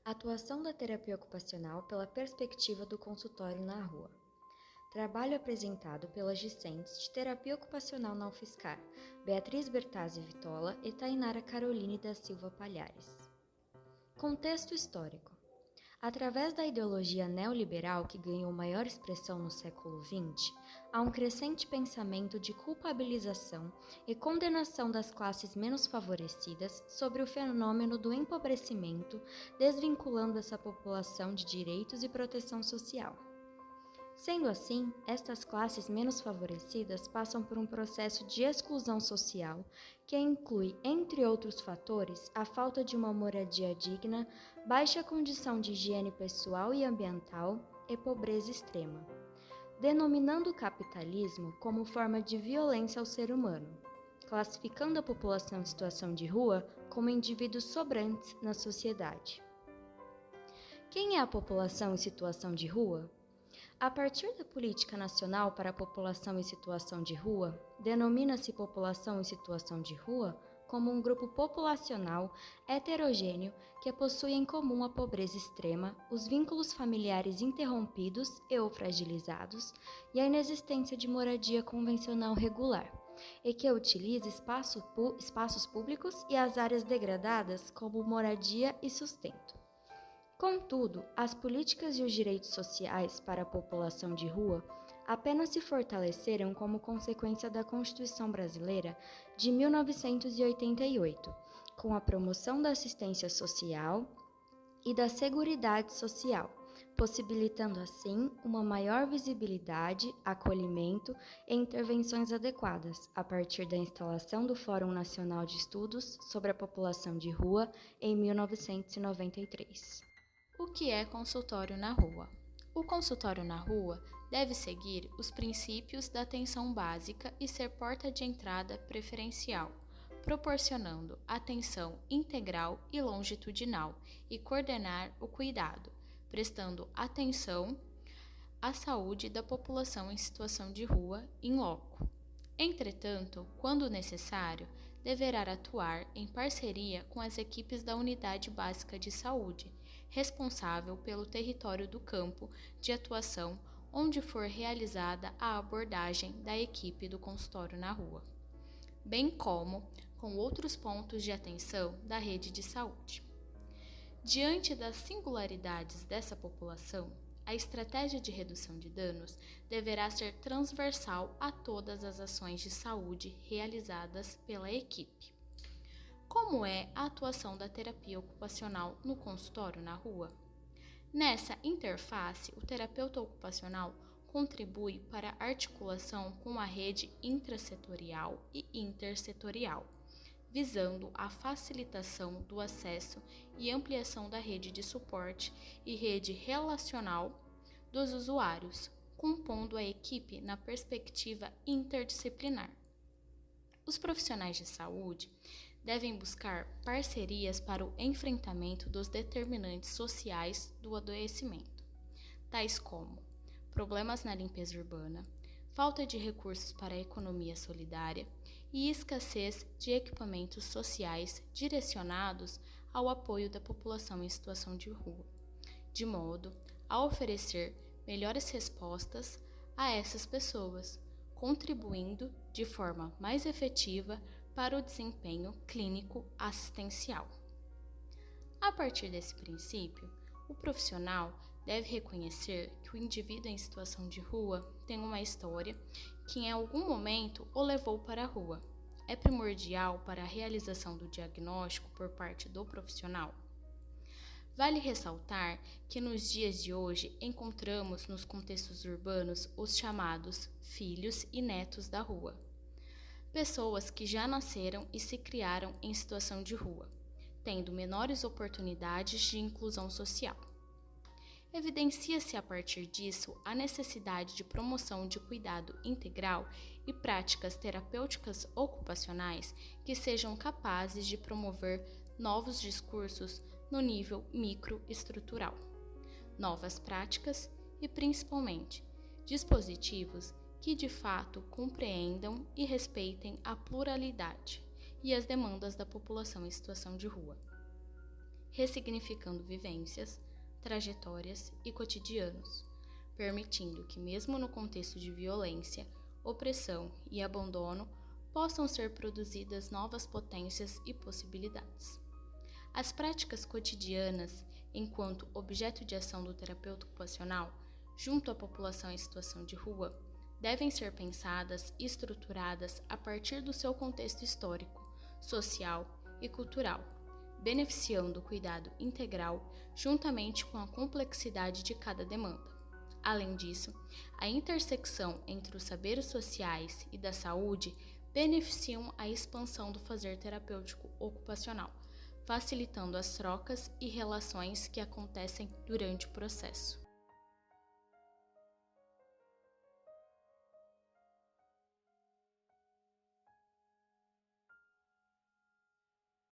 Atuação da terapia ocupacional pela perspectiva do consultório na rua. Trabalho apresentado pelas discentes de terapia ocupacional na UFSCar, Beatriz Bertazzi Vitola e Tainara Caroline da Silva Palhares. Contexto histórico. Através da ideologia neoliberal que ganhou maior expressão no século XX, há um crescente pensamento de culpabilização e condenação das classes menos favorecidas sobre o fenômeno do empobrecimento, desvinculando essa população de direitos e proteção social. Sendo assim, estas classes menos favorecidas passam por um processo de exclusão social que inclui, entre outros fatores, a falta de uma moradia digna, baixa condição de higiene pessoal e ambiental e pobreza extrema, denominando o capitalismo como forma de violência ao ser humano, classificando a população em situação de rua como indivíduos sobrantes na sociedade. Quem é a população em situação de rua? A partir da Política Nacional para a População em Situação de Rua, denomina-se população em situação de rua como um grupo populacional heterogêneo que possui em comum a pobreza extrema, os vínculos familiares interrompidos e ou fragilizados e a inexistência de moradia convencional regular, e que utiliza espaços públicos e as áreas degradadas como moradia e sustento. Contudo, as políticas e os direitos sociais para a população de rua apenas se fortaleceram como consequência da Constituição Brasileira de 1988, com a promoção da assistência social e da seguridade social, possibilitando assim uma maior visibilidade, acolhimento e intervenções adequadas, a partir da instalação do Fórum Nacional de Estudos sobre a População de Rua em 1993. O que é consultório na rua? O consultório na rua deve seguir os princípios da atenção básica e ser porta de entrada preferencial, proporcionando atenção integral e longitudinal e coordenar o cuidado, prestando atenção à saúde da população em situação de rua in loco. Entretanto, quando necessário, deverá atuar em parceria com as equipes da Unidade Básica de Saúde, responsável pelo território do campo de atuação onde for realizada a abordagem da equipe do consultório na rua, bem como com outros pontos de atenção da rede de saúde. Diante das singularidades dessa população, a estratégia de redução de danos deverá ser transversal a todas as ações de saúde realizadas pela equipe. Como é a atuação da terapia ocupacional no consultório na rua? Nessa interface, o terapeuta ocupacional contribui para a articulação com a rede intrasetorial e intersetorial, visando a facilitação do acesso e ampliação da rede de suporte e rede relacional dos usuários, compondo a equipe na perspectiva interdisciplinar. Os profissionais de saúde devem buscar parcerias para o enfrentamento dos determinantes sociais do adoecimento, tais como problemas na limpeza urbana, falta de recursos para a economia solidária e escassez de equipamentos sociais direcionados ao apoio da população em situação de rua, de modo a oferecer melhores respostas a essas pessoas, contribuindo de forma mais efetiva para o desempenho clínico assistencial. A partir desse princípio, o profissional deve reconhecer que o indivíduo em situação de rua tem uma história que em algum momento o levou para a rua. É primordial para a realização do diagnóstico por parte do profissional. Vale ressaltar que nos dias de hoje encontramos nos contextos urbanos os chamados filhos e netos da rua. Pessoas que já nasceram e se criaram em situação de rua, tendo menores oportunidades de inclusão social. Evidencia-se a partir disso a necessidade de promoção de cuidado integral e práticas terapêuticas ocupacionais que sejam capazes de promover novos discursos no nível microestrutural, novas práticas e, principalmente, dispositivos que de fato compreendam e respeitem a pluralidade e as demandas da população em situação de rua. ressignificando vivências, trajetórias e cotidianos, permitindo que, mesmo no contexto de violência, opressão e abandono, possam ser produzidas novas potências e possibilidades. As práticas cotidianas, enquanto objeto de ação do terapeuta ocupacional, junto à população em situação de rua, devem ser pensadas e estruturadas a partir do seu contexto histórico, social e cultural, beneficiando o cuidado integral juntamente com a complexidade de cada demanda. Além disso, a intersecção entre os saberes sociais e da saúde beneficiam a expansão do fazer terapêutico ocupacional, facilitando as trocas e relações que acontecem durante o processo.